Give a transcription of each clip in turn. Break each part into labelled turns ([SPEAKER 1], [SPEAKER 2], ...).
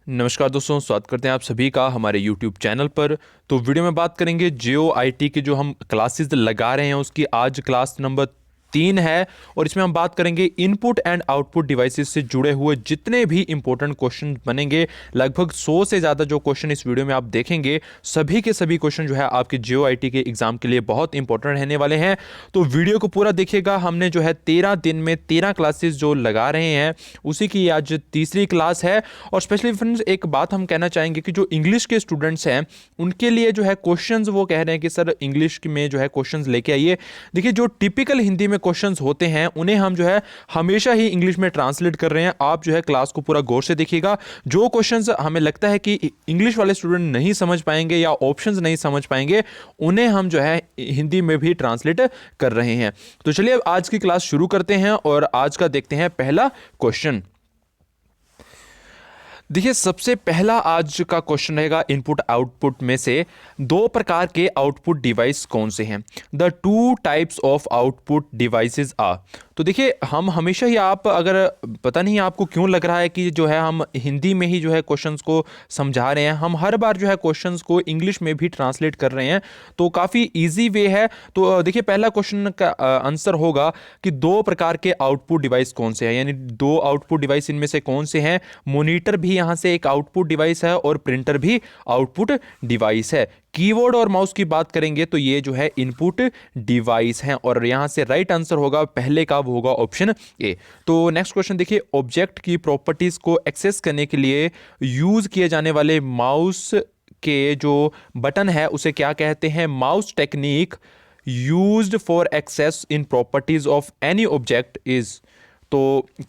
[SPEAKER 1] नमस्कार दोस्तों, स्वागत करते हैं आप सभी का हमारे YouTube चैनल पर। तो वीडियो में बात करेंगे जियो आईटी के जो हम क्लासेस लगा रहे हैं उसकी आज क्लास नंबर 3 है और इसमें हम बात करेंगे इनपुट एंड आउटपुट डिवाइसेस से जुड़े हुए जितने भी इंपॉर्टेंट क्वेश्चन बनेंगे। लगभग 100 से ज़्यादा जो क्वेश्चन इस वीडियो में आप देखेंगे सभी के सभी क्वेश्चन जो है आपके जियो आईटी के एग्जाम के लिए बहुत इंपॉर्टेंट रहने वाले हैं। तो वीडियो को पूरा देखिएगा। हमने जो है 13 दिन में 13 क्लासेस जो लगा रहे हैं उसी की आज तीसरी क्लास है। और स्पेशली फ्रेंड्स एक बात हम कहना चाहेंगे कि जो इंग्लिश के स्टूडेंट्स हैं उनके लिए जो है क्वेश्चंस वो कह रहे हैं कि सर इंग्लिश में जो है क्वेश्चंस लेके आइए। देखिए जो टिपिकल हिंदी में क्वेश्चंस होते हैं उन्हें हम जो है हमेशा ही इंग्लिश में ट्रांसलेट कर रहे हैं। आप जो है क्लास को पूरा गौर से देखिएगा। जो क्वेश्चंस हमें लगता है कि इंग्लिश वाले स्टूडेंट नहीं समझ पाएंगे या ऑप्शंस नहीं समझ पाएंगे उन्हें हम जो है हिंदी में भी ट्रांसलेट कर रहे हैं। तो चलिए अब आज की क्लास शुरू करते हैं और आज का देखते हैं पहला क्वेश्चन। देखिए सबसे पहला आज का क्वेश्चन रहेगा इनपुट आउटपुट में से दो प्रकार के आउटपुट डिवाइस कौन से हैं। The two types of output devices are. तो देखिए हम हमेशा ही आप अगर पता नहीं आपको क्यों लग रहा है कि जो है हम हिंदी में ही जो है क्वेश्चंस को समझा रहे हैं, हम हर बार जो है क्वेश्चंस को इंग्लिश में भी ट्रांसलेट कर रहे हैं। तो काफ़ी इजी वे है। तो देखिए पहला क्वेश्चन का आंसर होगा कि दो प्रकार के आउटपुट डिवाइस कौन से हैं, यानी दो आउटपुट डिवाइस इनमें से कौन से हैं। मॉनिटर भी यहाँ से एक आउटपुट डिवाइस है और प्रिंटर भी आउटपुट डिवाइस है। कीबोर्ड और माउस की बात करेंगे तो ये जो है इनपुट डिवाइस हैं और यहां से राइट आंसर होगा पहले का, वो होगा ऑप्शन ए। तो नेक्स्ट क्वेश्चन देखिए, ऑब्जेक्ट की प्रॉपर्टीज को एक्सेस करने के लिए यूज किए जाने वाले माउस के जो बटन है उसे क्या कहते हैं। Mouse technique used for access in properties of any object is. तो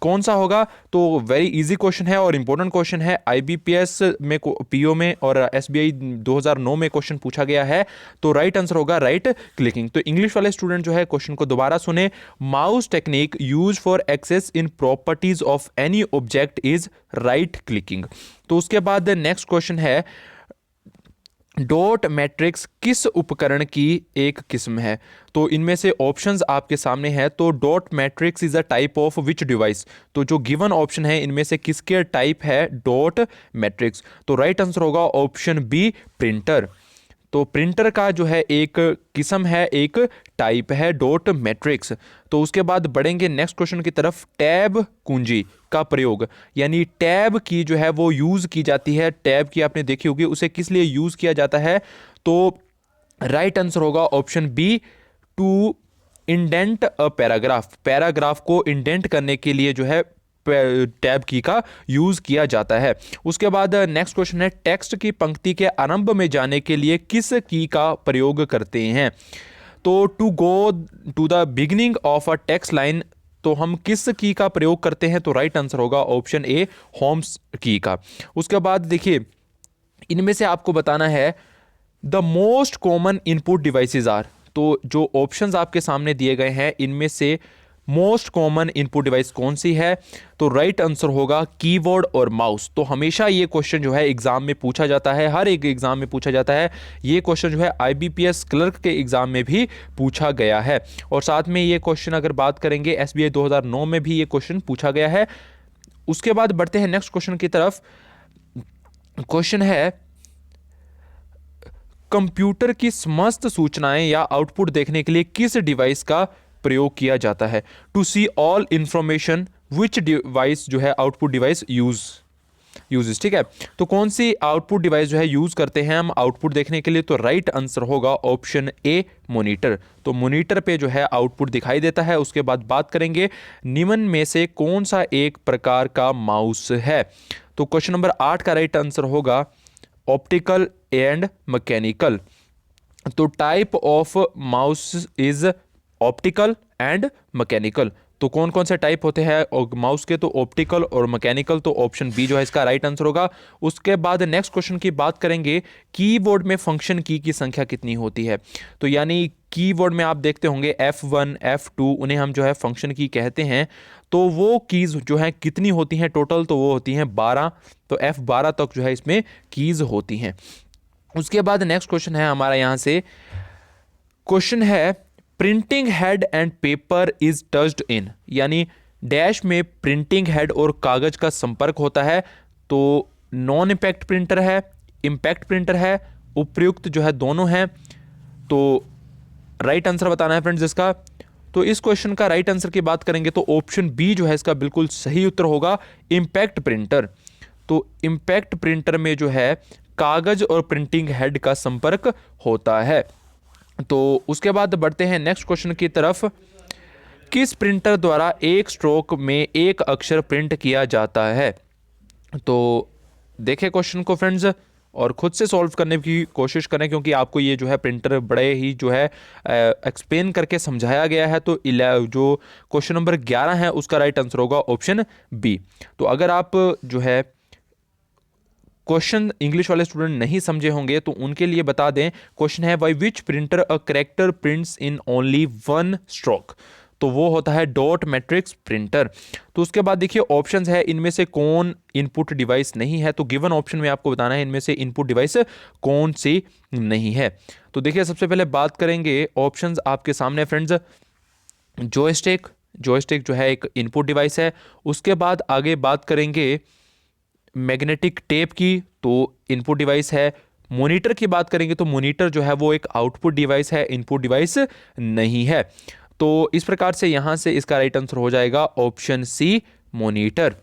[SPEAKER 1] कौन सा होगा। तो वेरी इजी क्वेश्चन है और इंपॉर्टेंट क्वेश्चन है। आईबीपीएस में पीओ में और एसबीआई 2009 में क्वेश्चन पूछा गया है। तो राइट आंसर होगा राइट क्लिकिंग। तो इंग्लिश वाले स्टूडेंट जो है क्वेश्चन को दोबारा सुने। Mouse technique use for access in properties of any object is right clicking. तो उसके बाद नेक्स्ट क्वेश्चन है, डॉट मैट्रिक्स किस उपकरण की एक किस्म है। तो इनमें से ऑप्शंस आपके सामने है। तो dot matrix is a type of which device. तो जो गिवन ऑप्शन है इनमें से किसके टाइप है डॉट मैट्रिक्स। तो राइट आंसर होगा ऑप्शन बी प्रिंटर। तो प्रिंटर का जो है एक किस्म है, एक टाइप है डॉट मैट्रिक्स। तो उसके बाद बढ़ेंगे नेक्स्ट क्वेश्चन की तरफ। टैब कुंजी का प्रयोग, यानी टैब की जो है वो यूज की जाती है। टैब की आपने देखी होगी, उसे किस लिए यूज किया जाता है। तो राइट आंसर होगा option b, to indent a paragraph. Paragraph को इंडेंट करने के लिए जो है टैब की का यूज किया जाता है। उसके बाद नेक्स्ट क्वेश्चन है, टेक्स्ट की पंक्ति के आरंभ में जाने के लिए किस की का प्रयोग करते हैं। तो to go to the beginning of a text line, तो हम किस की का प्रयोग करते हैं। तो राइट आंसर होगा ऑप्शन ए होम्स की का। उसके बाद देखिए इनमें से आपको बताना है the most common input devices are. तो जो ऑप्शंस आपके सामने दिए गए हैं इनमें से मोस्ट कॉमन इनपुट डिवाइस कौन सी है। तो राइट आंसर होगा कीबोर्ड और माउस। तो हमेशा ये क्वेश्चन जो है एग्जाम में पूछा जाता है, हर एक एग्जाम में पूछा जाता है। ये क्वेश्चन जो है आईबीपीएस क्लर्क के एग्जाम में भी पूछा गया है। और साथ में ये क्वेश्चन अगर बात करेंगे एसबीआई 2009 में भी ये क्वेश्चन पूछा गया है। उसके बाद बढ़ते हैं नेक्स्ट क्वेश्चन की तरफ। क्वेश्चन है, कंप्यूटर की समस्त सूचनाएं या आउटपुट देखने के लिए किस डिवाइस का प्रयोग किया जाता है। To see all information which device जो है आउटपुट डिवाइस यूज। ठीक है, तो कौन सी आउटपुट डिवाइस जो है यूज करते हैं हम आउटपुट देखने के लिए। तो राइट आंसर होगा ऑप्शन ए मॉनिटर। तो मॉनिटर पे जो है आउटपुट दिखाई देता है। उसके बाद बात करेंगे निम्न में से कौन सा एक प्रकार का माउस है। तो क्वेश्चन नंबर 8 का राइट आंसर होगा ऑप्टिकल एंड मैकेनिकल। तो type of mouse is optical and mechanical. तो कौन कौन से टाइप होते हैं माउस के। तो ऑप्टिकल और मैकेनिकल। तो ऑप्शन बी जो है इसका राइट आंसर होगा। उसके बाद नेक्स्ट क्वेश्चन की बात करेंगे, कीबोर्ड में फंक्शन की संख्या कितनी होती है। तो यानी कीबोर्ड में आप देखते होंगे F1 F2 उन्हें हम जो है फंक्शन की कहते हैं। तो वो कीज जो है कितनी होती हैं टोटल। तो वो होती हैं 12। तो F12 तक जो है इसमें कीज होती हैं। उसके बाद नेक्स्ट क्वेश्चन है हमारा यहाँ से, क्वेश्चन है printing head and paper is touched in, यानी डैश में प्रिंटिंग हेड और कागज का संपर्क होता है। तो नॉन इम्पैक्ट प्रिंटर है, इम्पैक्ट प्रिंटर है, उपयुक्त जो है दोनों हैं। तो राइट आंसर बताना है फ्रेंड्स इसका। तो इस क्वेश्चन का राइट आंसर की बात करेंगे तो ऑप्शन बी जो है इसका बिल्कुल सही उत्तर होगा, इम्पैक्ट प्रिंटर। तो इम्पैक्ट प्रिंटर में जो है कागज और प्रिंटिंग हेड का संपर्क होता है। तो उसके बाद बढ़ते हैं नेक्स्ट क्वेश्चन की तरफ। किस प्रिंटर द्वारा एक स्ट्रोक में एक अक्षर प्रिंट किया जाता है? तो देखें क्वेश्चन को फ्रेंड्स और खुद से सॉल्व करने की कोशिश करें, क्योंकि आपको ये जो है प्रिंटर बड़े ही जो है एक्सप्लेन करके समझाया गया है। तो जो क्वेश्चन नंबर 11 है उसका राइट आंसर होगा ऑप्शन बी। तो अगर आप जो है क्वेश्चन इंग्लिश वाले स्टूडेंट नहीं समझे होंगे तो उनके लिए बता दें। क्वेश्चन है by which printer a character prints in only one stroke? तो वो होता है डॉट मैट्रिक्स प्रिंटर। तो उसके बाद देखिए ऑप्शंस है, इनमें से कौन इनपुट डिवाइस नहीं है? तो गिवन ऑप्शन में आपको बताना है इनमें से इनपुट डिवाइस कौन सी नहीं है। तो देखिए सबसे पहले बात करेंगे, ऑप्शंस आपके सामने फ्रेंड्स। जॉयस्टिक, जॉयस्टिक जो है एक इनपुट डिवाइस है। उसके बाद आगे बात करेंगे मैग्नेटिक टेप की, तो इनपुट डिवाइस है। मॉनिटर की बात करेंगे तो मॉनिटर जो है वो एक आउटपुट डिवाइस है, इनपुट डिवाइस नहीं है। तो इस प्रकार से यहां से इसका राइट आंसर हो जाएगा ऑप्शन सी, मॉनिटर।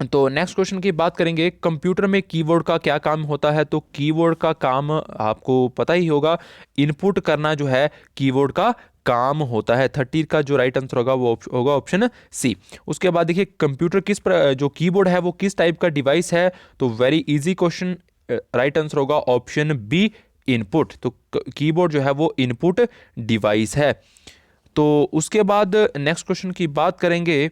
[SPEAKER 1] तो नेक्स्ट क्वेश्चन की बात करेंगे, कंप्यूटर में कीबोर्ड का क्या काम होता है? तो कीबोर्ड का काम आपको पता ही होगा, इनपुट करना जो है कीबोर्ड का काम होता है। 30 का जो राइट आंसर होगा वो होगा ऑप्शन सी। उसके बाद देखिए कंप्यूटर जो कीबोर्ड है वो किस टाइप का डिवाइस है? तो very easy question, right answer होगा ऑप्शन बी, इनपुट। तो कीबोर्ड जो है वो इनपुट डिवाइस है। तो उसके बाद नेक्स्ट क्वेश्चन की बात करेंगे,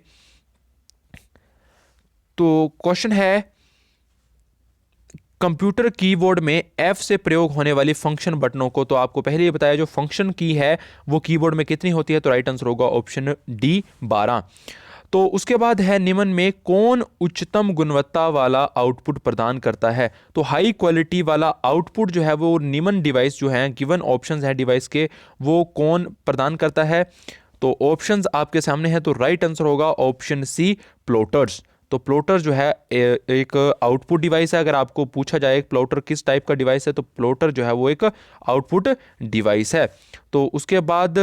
[SPEAKER 1] तो क्वेश्चन है कंप्यूटर कीबोर्ड में F से प्रयोग होने वाली फंक्शन बटनों को, तो आपको पहले ही बताया जो फंक्शन की है वो कीबोर्ड में कितनी होती है? तो राइट आंसर होगा ऑप्शन डी, 12। तो उसके बाद है निम्न में कौन उच्चतम गुणवत्ता वाला आउटपुट प्रदान करता है? तो हाई क्वालिटी वाला आउटपुट जो है वो निम्न डिवाइस जो है, गिवन ऑप्शंस हैं डिवाइस के, वो कौन प्रदान करता है? तो ऑप्शंस आपके सामने है, तो राइट आंसर होगा ऑप्शन सी, प्लॉटर्स। तो प्लॉटर जो है एक आउटपुट डिवाइस है। अगर आपको पूछा जाए प्लॉटर किस टाइप का डिवाइस है, तो प्लॉटर जो है वो एक आउटपुट डिवाइस है। तो उसके बाद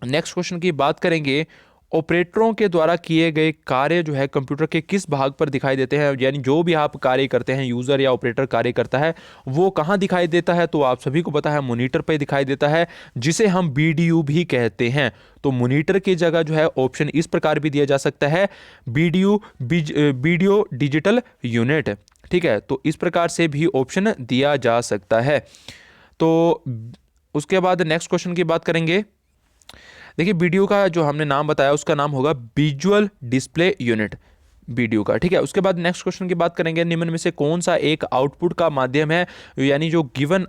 [SPEAKER 1] नेक्स्ट क्वेश्चन की बात करेंगे, ऑपरेटरों के द्वारा किए गए कार्य जो है कंप्यूटर के किस भाग पर दिखाई देते हैं? यानी जो भी आप कार्य करते हैं, यूज़र या ऑपरेटर कार्य करता है, वो कहाँ दिखाई देता है? तो आप सभी को पता है मॉनिटर पर दिखाई देता है, जिसे हम BDU भी कहते हैं। तो मॉनिटर की जगह जो है ऑप्शन इस प्रकार भी दिया जा सकता है, BDU, वीडियो डिजिटल यूनिट। ठीक है, तो इस प्रकार से भी ऑप्शन दिया जा सकता है। तो उसके बाद नेक्स्ट क्वेश्चन की बात करेंगे। देखिए वीडियो का जो हमने नाम बताया उसका नाम होगा विजुअल डिस्प्ले यूनिट, वीडियो का। ठीक है, उसके बाद नेक्स्ट क्वेश्चन की बात करेंगे, निम्न में से कौन सा एक आउटपुट का माध्यम है? यानी जो गिवन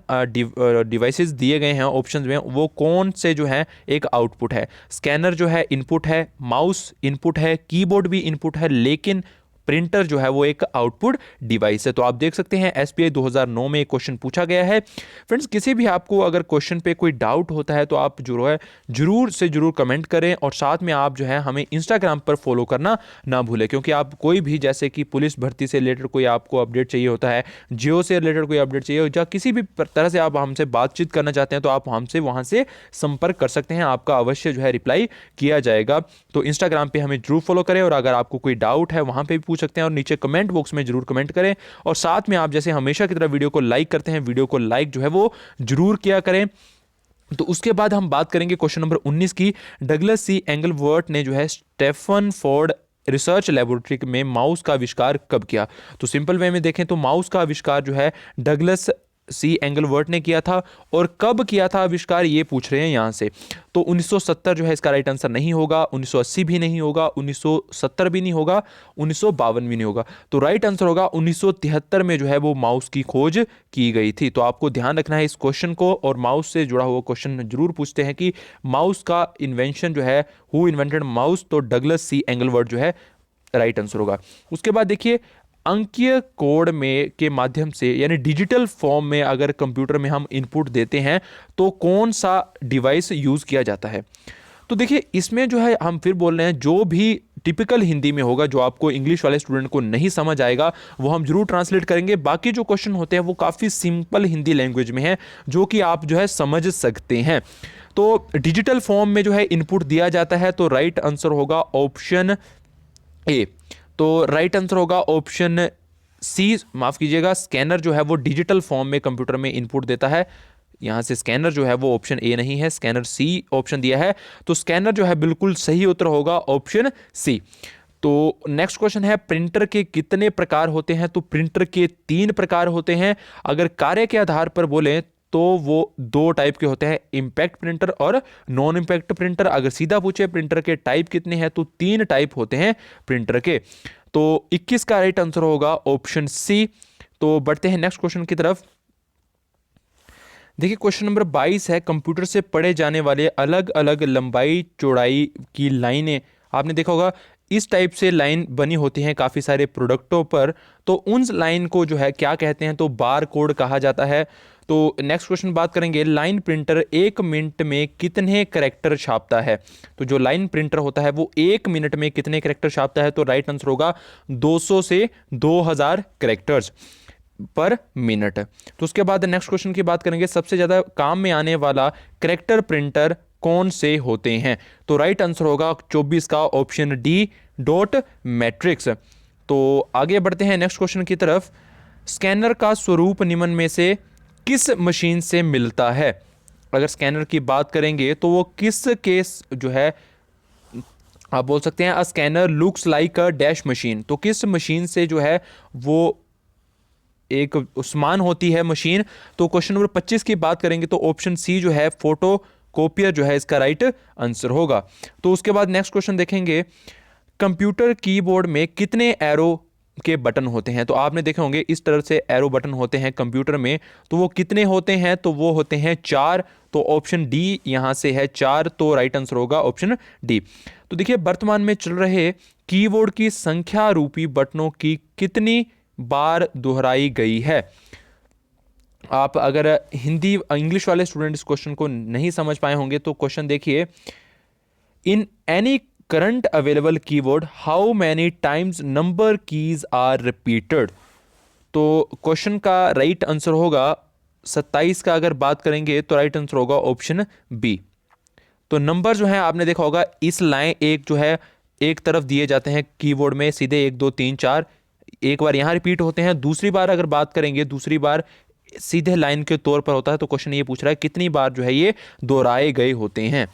[SPEAKER 1] डिवाइसेस दिए गए हैं ऑप्शंस में, वो कौन से जो है एक आउटपुट है? स्कैनर जो है इनपुट है, माउस इनपुट है, कीबोर्ड भी इनपुट है, लेकिन प्रिंटर जो है वो एक आउटपुट डिवाइस है। तो आप देख सकते हैं SBI 2009 में एक क्वेश्चन पूछा गया है। फ्रेंड्स किसी भी आपको अगर क्वेश्चन पे कोई डाउट होता है तो आप जो है जरूर से जरूर कमेंट करें, और साथ में आप जो है हमें इंस्टाग्राम पर फॉलो करना ना भूलें, क्योंकि आप कोई भी जैसे कि पुलिस भर्ती से रिलेटेड कोई आपको अपडेट चाहिए होता है, जियो से रिलेटेड कोई अपडेट चाहिए, या किसी भी तरह से आप हमसे बातचीत करना चाहते हैं तो आप हमसे वहाँ से संपर्क कर सकते हैं। आपका अवश्य जो है रिप्लाई किया जाएगा। तो इंस्टाग्राम पे हमें जरूर फॉलो करें, और अगर आपको कोई डाउट है वहाँ पे भी पूछ सकते हैं, और नीचे कमेंट बॉक्स में जरूर कमेंट करें। और साथ में आप जैसे हमेशा की तरह वीडियो को लाइक करते हैं, वीडियो को लाइक जो है वो जरूर किया करें। तो उसके बाद हम बात करेंगे क्वेश्चन नंबर 19 की। डगलस सी एंगलवर्ट ने जो है स्टेफनफोर्ड रिसर्च लेबोरेटरी में माउस का आविष्कार कब किया? तो सिंपल वे में देखें तो माउस का आविष्कार जो है डगलस सी एंगलवर्ट ने किया था, और कब किया था आविष्कार ये पूछ रहे हैं यहाँ से। तो 1970 जो है इसका राइट आंसर नहीं होगा, 1980 भी नहीं होगा, 1970 भी नहीं होगा, 1952 भी नहीं होगा। तो राइट आंसर होगा 1973 में जो है वो माउस की खोज की गई थी। तो आपको ध्यान रखना है इस क्वेश्चन को, और माउस से जुड़ा हुआ क्वेश्चन जरूर पूछते हैं कि माउस का इन्वेंशन जो है, हु इन्वेंटेड माउस? तो डगलस सी एंगलवर्ट जो है राइट आंसर होगा। उसके बाद देखिए अंकीय कोड में के माध्यम से, यानी डिजिटल फॉर्म में अगर कंप्यूटर में हम इनपुट देते हैं तो कौन सा डिवाइस यूज़ किया जाता है? तो देखिए इसमें जो है हम फिर बोल रहे हैं जो भी टिपिकल हिंदी में होगा, जो आपको इंग्लिश वाले स्टूडेंट को नहीं समझ आएगा वो हम जरूर ट्रांसलेट करेंगे। बाकी जो क्वेश्चन होते हैं वो काफ़ी सिंपल हिंदी लैंग्वेज में है, जो कि आप जो है समझ सकते हैं। तो डिजिटल फॉर्म में जो है इनपुट दिया जाता है, तो राइट आंसर होगा ऑप्शन ए। तो राइट आंसर होगा ऑप्शन सी, माफ कीजिएगा, स्कैनर जो है वो डिजिटल फॉर्म में कंप्यूटर में इनपुट देता है। यहाँ से स्कैनर जो है वो ऑप्शन ए नहीं है, स्कैनर सी ऑप्शन दिया है, तो स्कैनर जो है बिल्कुल सही उत्तर होगा ऑप्शन सी। तो नेक्स्ट क्वेश्चन है, प्रिंटर के कितने प्रकार होते हैं? तो प्रिंटर के 3 प्रकार होते हैं। अगर कार्य के आधार पर बोलें तो वो 2 टाइप के होते हैं, इम्पैक्ट प्रिंटर और नॉन इम्पैक्ट प्रिंटर। अगर सीधा पूछे प्रिंटर के टाइप कितने हैं, तो 3 टाइप होते हैं प्रिंटर के। तो 21 का राइट आंसर होगा ऑप्शन सी। तो बढ़ते हैं नेक्स्ट क्वेश्चन की तरफ। देखिए क्वेश्चन नंबर 22 है, कंप्यूटर से पढ़े जाने वाले अलग अलग लंबाई चौड़ाई की लाइनें। आपने देखा होगा इस टाइप से लाइन बनी होती हैं काफ़ी सारे प्रोडक्टों पर, तो उन लाइन को जो है क्या कहते हैं? तो बार कोड कहा जाता है। तो नेक्स्ट क्वेश्चन बात करेंगे, लाइन प्रिंटर 1 मिनट में कितने कैरेक्टर छापता है? तो जो लाइन प्रिंटर होता है वो 1 मिनट में कितने कैरेक्टर छापता है? तो राइट आंसर होगा 200 से 2000 कैरेक्टर्स पर मिनट। तो उसके बाद नेक्स्ट क्वेश्चन की बात करेंगे, सबसे ज़्यादा काम में आने वाला कैरेक्टर प्रिंटर कौन से होते हैं? तो राइट आंसर होगा 24 का ऑप्शन डी, डॉट मैट्रिक्स। तो आगे बढ़ते हैं नेक्स्ट क्वेश्चन की तरफ। स्कैनर का स्वरूप निम्न में से किस मशीन से मिलता है? अगर स्कैनर की बात करेंगे तो वो किस केस जो है, आप बोल सकते हैं a scanner looks like a dash machine. तो किस मशीन से जो है वो एक उस्मान होती है मशीन? तो क्वेश्चन नंबर 25 की बात करेंगे तो ऑप्शन सी जो है फोटो कॉपियर जो है इसका राइट आंसर होगा। तो उसके बाद नेक्स्ट क्वेश्चन देखेंगे, कंप्यूटर कीबोर्ड में कितने एरो के बटन होते हैं? तो आपने देखे होंगे इस तरह से एरो बटन होते हैं कंप्यूटर में, तो वो कितने होते हैं? तो वो होते हैं 4। तो ऑप्शन डी यहाँ से है 4, तो राइट आंसर होगा ऑप्शन डी। तो देखिए वर्तमान में चल रहे कीबोर्ड की संख्या रूपी बटनों की कितनी बार दोहराई गई है? आप अगर हिंदी इंग्लिश वाले स्टूडेंट इस क्वेश्चन को नहीं समझ पाए होंगे तो क्वेश्चन देखिए, in any current available keyboard how many times number keys are repeated? तो क्वेश्चन का राइट आंसर होगा 27 का अगर बात करेंगे तो राइट आंसर होगा ऑप्शन बी। तो नंबर जो है आपने देखा होगा इस लाइन एक जो है एक तरफ दिए जाते हैं कीबोर्ड में सीधे 1 2 3 4, एक बार यहाँ रिपीट होते हैं, दूसरी बार अगर बात करेंगे दूसरी बार सीधे लाइन के तौर पर होता है। तो क्वेश्चन ये पूछ रहा है कितनी बार जो है ये दोहराए गए होते हैं?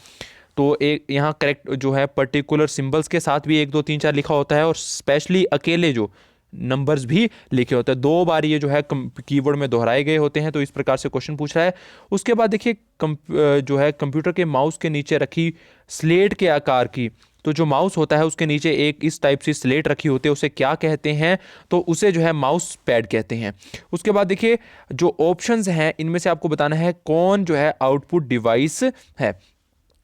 [SPEAKER 1] तो एक यहाँ करेक्ट जो है पर्टिकुलर सिंबल्स के साथ भी 1 2 3 4 लिखा होता है और स्पेशली अकेले जो नंबर्स भी लिखे होते हैं। 2 बार ये जो है कीबोर्ड में दोहराए गए होते हैं। तो इस प्रकार से क्वेश्चन पूछ रहा है। उसके बाद देखिए जो है कंप्यूटर के माउस के नीचे रखी स्लेट के आकार की, तो जो माउस होता है उसके नीचे एक इस टाइप से स्लेट रखी होती है, उसे क्या कहते हैं? तो उसे जो है माउस पैड कहते हैं। उसके बाद देखिए जो ऑप्शंस हैं इनमें से आपको बताना है कौन जो है आउटपुट डिवाइस है।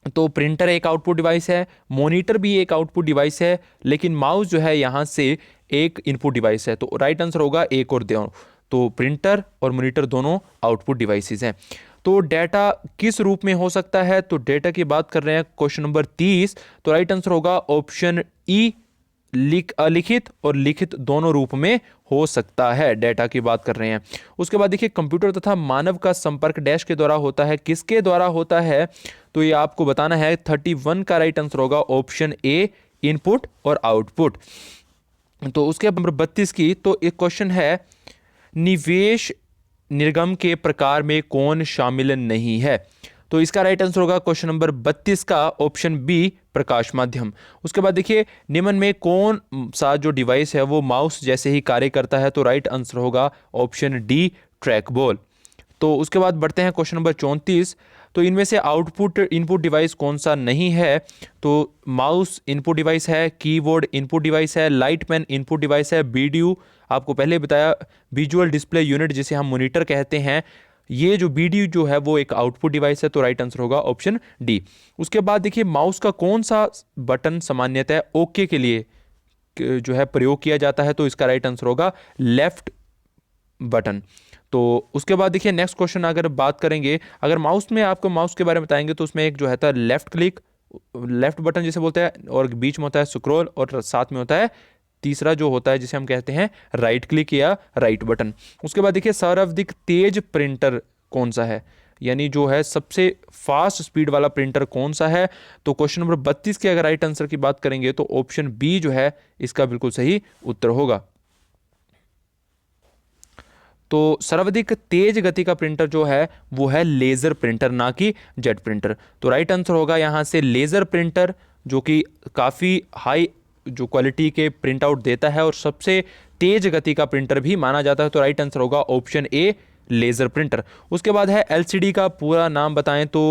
[SPEAKER 1] तो प्रिंटर एक आउटपुट डिवाइस है, मॉनिटर भी एक आउटपुट डिवाइस है, लेकिन माउस जो है यहाँ से एक इनपुट डिवाइस है। तो राइट आंसर होगा एक और दोनों। तो प्रिंटर और मॉनिटर दोनों आउटपुट डिवाइसेस हैं। तो डेटा किस रूप में हो सकता है? तो डेटा की बात कर रहे हैं क्वेश्चन नंबर 30, तो राइट आंसर होगा ऑप्शन ई, अलिखित और लिखित दोनों रूप में हो सकता है, डेटा की बात कर रहे हैं। उसके बाद देखिए कंप्यूटर तथा मानव का संपर्क डैश के द्वारा होता है, किसके द्वारा होता है? तो ये आपको बताना है। 31 का राइट आंसर होगा ऑप्शन ए, इनपुट और आउटपुट। तो उसके बाद नंबर 32 की, तो एक क्वेश्चन है निवेश निर्गम के प्रकार में कौन शामिल नहीं है? तो इसका राइट आंसर होगा क्वेश्चन नंबर 32 का ऑप्शन बी, प्रकाश माध्यम। उसके बाद देखिए निम्न में कौन सा जो डिवाइस है वो माउस जैसे ही कार्य करता है? तो राइट आंसर होगा ऑप्शन डी, ट्रैक बॉल। तो उसके बाद बढ़ते हैं क्वेश्चन नंबर 34, तो इनमें से आउटपुट इनपुट डिवाइस कौन सा नहीं है? तो माउस इनपुट डिवाइस है, कीबोर्ड इनपुट डिवाइस है, लाइट पेन इनपुट डिवाइस है, बीडीयू आपको पहले बताया विजुअल डिस्प्ले यूनिट जिसे हम मॉनिटर कहते हैं, ये जो बीडीयू जो है वो एक आउटपुट डिवाइस है। तो राइट आंसर होगा ऑप्शन डी। उसके बाद देखिए माउस का कौन सा बटन सामान्यतः ओके के लिए जो है प्रयोग किया जाता है? तो इसका राइट आंसर होगा लेफ्ट बटन। तो उसके बाद देखिए नेक्स्ट क्वेश्चन अगर बात करेंगे, अगर माउस में आपको माउस के बारे में बताएंगे तो उसमें एक जो है था लेफ्ट क्लिक, लेफ्ट बटन जिसे बोलते हैं, और बीच में होता है स्क्रॉल, और साथ में होता है तीसरा जो होता है जिसे हम कहते हैं राइट क्लिक या राइट बटन। उसके बाद देखिए सर्वाधिक तेज प्रिंटर कौन सा है, यानी जो है सबसे फास्ट स्पीड वाला प्रिंटर कौन सा है। तो क्वेश्चन नंबर 32 के अगर राइट आंसर की बात करेंगे तो ऑप्शन बी जो है इसका बिल्कुल सही उत्तर होगा। तो सर्वाधिक तेज गति का प्रिंटर जो है वो है लेजर प्रिंटर, ना कि जेट प्रिंटर। तो राइट आंसर होगा यहाँ से लेजर प्रिंटर, जो कि काफ़ी हाई जो क्वालिटी के प्रिंट आउट देता है और सबसे तेज गति का प्रिंटर भी माना जाता है। तो राइट आंसर होगा ऑप्शन ए लेजर प्रिंटर। उसके बाद है एलसीडी का पूरा नाम बताएं तो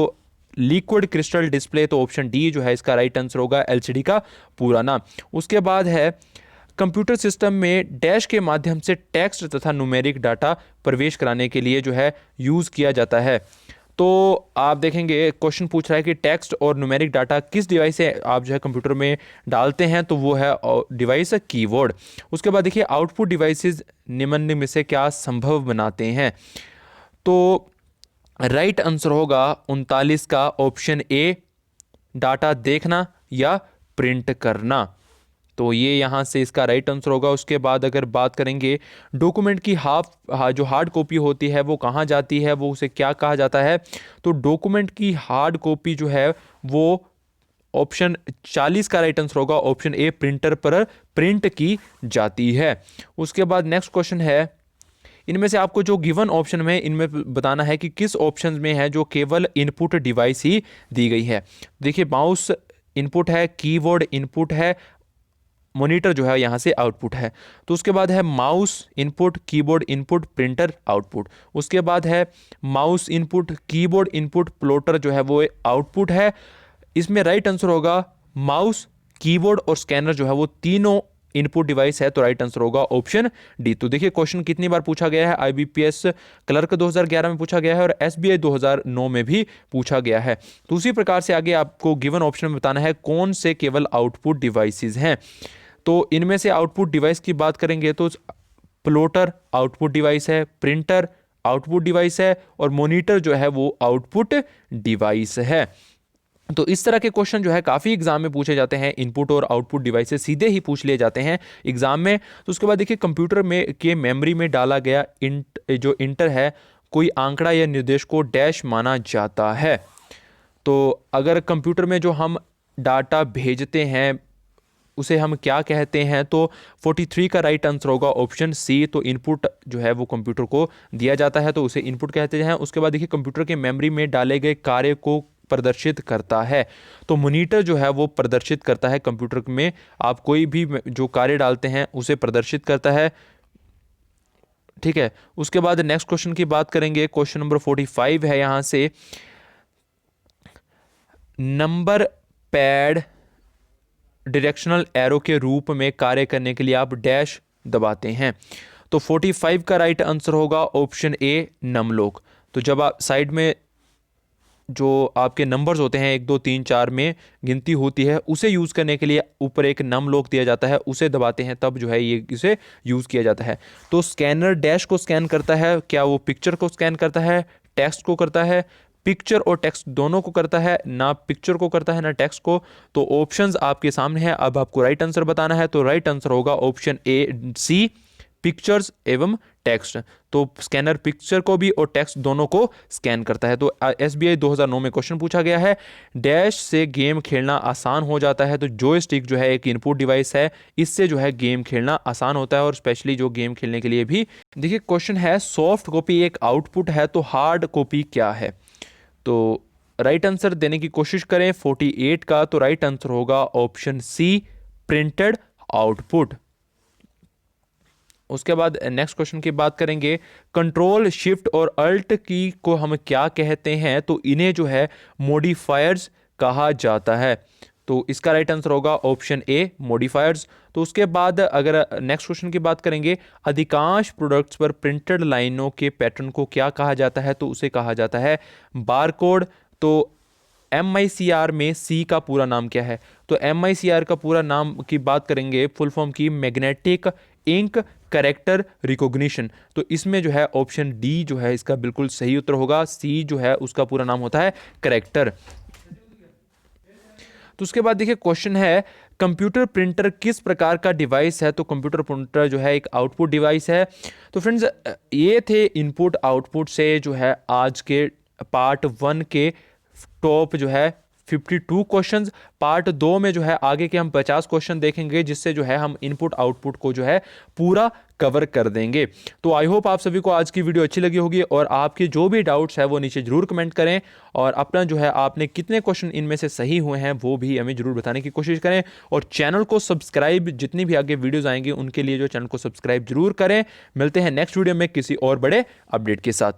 [SPEAKER 1] लिक्विड क्रिस्टल डिस्प्ले, तो ऑप्शन डी जो है इसका राइट आंसर होगा एलसीडी का पूरा नाम। उसके बाद है कंप्यूटर सिस्टम में डैश के माध्यम से टेक्स्ट तथा न्यूमेरिक डाटा प्रवेश कराने के लिए जो है यूज़ किया जाता है। तो आप देखेंगे क्वेश्चन पूछ रहा है कि टेक्स्ट और न्यूमेरिक डाटा किस डिवाइस से आप जो है कंप्यूटर में डालते हैं, तो वो है डिवाइस कीबोर्ड। उसके बाद देखिए आउटपुट डिवाइसेस निम्न में से क्या संभव बनाते हैं। तो राइट आंसर होगा 39 का ऑप्शन ए डाटा देखना या प्रिंट करना। तो ये यहाँ से इसका राइट आंसर होगा। उसके बाद अगर बात करेंगे डॉक्यूमेंट की जो हार्ड कॉपी होती है वो कहाँ जाती है, वो उसे क्या कहा जाता है। तो डॉक्यूमेंट की हार्ड कॉपी जो है वो ऑप्शन 40 का राइट आंसर होगा, ऑप्शन ए प्रिंटर पर प्रिंट की जाती है। उसके बाद नेक्स्ट क्वेश्चन है, इनमें से आपको जो गिवन ऑप्शन में इनमें बताना है कि किस ऑप्शन में है जो केवल इनपुट डिवाइस ही दी गई है। देखिए माउस इनपुट है, कीबोर्ड इनपुट है, मॉनिटर जो है यहाँ से आउटपुट है। तो उसके बाद है mouse input, keyboard input, printer output. उसके बाद है mouse input, keyboard input, plotter जो है वो आउटपुट है। इसमें राइट आंसर होगा माउस, कीबोर्ड और स्कैनर जो है वो तीनों इनपुट डिवाइस है। तो राइट आंसर होगा ऑप्शन डी। तो देखिए क्वेश्चन कितनी बार पूछा गया है, आईबीपीएस क्लर्क 2011 में पूछा गया है और एसबीआई 2009 में भी पूछा गया है। तो उसी प्रकार से आगे आपको गिवन ऑप्शन में बताना है कौन से केवल आउटपुट डिवाइसेस हैं। तो इनमें से आउटपुट डिवाइस की बात करेंगे तो प्लॉटर आउटपुट डिवाइस है, प्रिंटर आउटपुट डिवाइस है और मॉनिटर जो है वो आउटपुट डिवाइस है। तो इस तरह के क्वेश्चन जो है काफ़ी एग्जाम में पूछे जाते हैं, इनपुट और आउटपुट डिवाइसेस सीधे ही पूछ लिए जाते हैं एग्जाम में। तो उसके बाद देखिए कंप्यूटर में के मेमोरी में डाला गया जो इंटर है कोई आंकड़ा या निर्देश को डैश माना जाता है। तो अगर कंप्यूटर में जो हम डाटा भेजते हैं उसे हम क्या कहते हैं, तो 43 का राइट आंसर होगा ऑप्शन सी। तो इनपुट जो है वो कंप्यूटर को दिया जाता है तो उसे इनपुट कहते हैं। उसके बाद देखिए कंप्यूटर के मेमोरी में डाले गए कार्य को प्रदर्शित करता है, तो मॉनिटर जो है वो प्रदर्शित करता है कंप्यूटर में आप कोई भी जो कार्य डालते हैं उसे प्रदर्शित करता है। ठीक है, उसके बाद नेक्स्ट क्वेश्चन की बात करेंगे, क्वेश्चन नंबर 45 है यहाँ से, नंबर पैड डायरेक्शनल एरो के रूप में कार्य करने के लिए आप डैश दबाते हैं। तो 45 का राइट आंसर होगा ऑप्शन ए नमलोक। तो जब आप साइड में जो आपके नंबर्स होते हैं 1 2 3 4 में गिनती होती है उसे यूज़ करने के लिए ऊपर एक नम लोक दिया जाता है, उसे दबाते हैं तब जो है ये इसे यूज़ किया जाता है। तो स्कैनर डैश को स्कैन करता है, क्या वो पिक्चर को स्कैन करता है, टेक्स्ट को करता है, पिक्चर और टेक्स्ट दोनों को करता है, ना पिक्चर को करता है ना टेक्स्ट को। तो ऑप्शंस आपके सामने है, अब आपको राइट आंसर बताना है। तो राइट आंसर होगा ऑप्शन ए सी पिक्चर्स एवं टेक्स्ट। तो स्कैनर पिक्चर को भी और टेक्स्ट दोनों को स्कैन करता है। तो एसबीआई 2009 में क्वेश्चन पूछा गया है, डैश से गेम खेलना आसान हो जाता है। तो जॉयस्टिक जो है एक इनपुट डिवाइस है, इससे जो है गेम खेलना आसान होता है और स्पेशली जो गेम खेलने के लिए भी। देखिए क्वेश्चन है सॉफ्ट कॉपी एक आउटपुट है तो हार्ड कॉपी क्या है। तो राइट आंसर देने की कोशिश करें 48 का, तो राइट आंसर होगा ऑप्शन सी प्रिंटेड आउटपुट। उसके बाद नेक्स्ट क्वेश्चन की बात करेंगे, कंट्रोल शिफ्ट और अल्ट की को हम क्या कहते हैं। तो इन्हें जो है मॉडिफायर्स कहा जाता है। तो इसका राइट आंसर होगा ऑप्शन ए मॉडिफायर्स। तो उसके बाद अगर नेक्स्ट क्वेश्चन की बात करेंगे, अधिकांश प्रोडक्ट्स पर प्रिंटेड लाइनों के पैटर्न को क्या कहा जाता है। तो उसे कहा जाता है बारकोड। तो MICR में सी का पूरा नाम क्या है। तो MICR का पूरा नाम की बात करेंगे, फुल फॉर्म की मैग्नेटिक इंक कैरेक्टर रिकॉग्निशन। तो इसमें जो है ऑप्शन डी जो है इसका बिल्कुल सही उत्तर होगा। सी जो है उसका पूरा नाम होता है कैरेक्टर। तो उसके बाद देखिए क्वेश्चन है कंप्यूटर प्रिंटर किस प्रकार का डिवाइस है। तो कंप्यूटर प्रिंटर जो है एक आउटपुट डिवाइस है। तो फ्रेंड्स ये थे इनपुट आउटपुट से जो है आज के पार्ट 1 के टॉप जो है 52 क्वेश्चंस। पार्ट 2 में जो है आगे के हम 50 क्वेश्चन देखेंगे, जिससे जो है हम इनपुट आउटपुट को जो है पूरा कवर कर देंगे। तो आई होप आप सभी को आज की वीडियो अच्छी लगी होगी, और आपके जो भी डाउट्स है वो नीचे जरूर कमेंट करें, और अपना जो है आपने कितने क्वेश्चन इनमें से सही हुए हैं वो भी हमें जरूर बताने की कोशिश करें। और चैनल को सब्सक्राइब, जितनी भी आगे वीडियोज आएंगी उनके लिए जो चैनल को सब्सक्राइब जरूर करें। मिलते हैं नेक्स्ट वीडियो में किसी और बड़े अपडेट के साथ।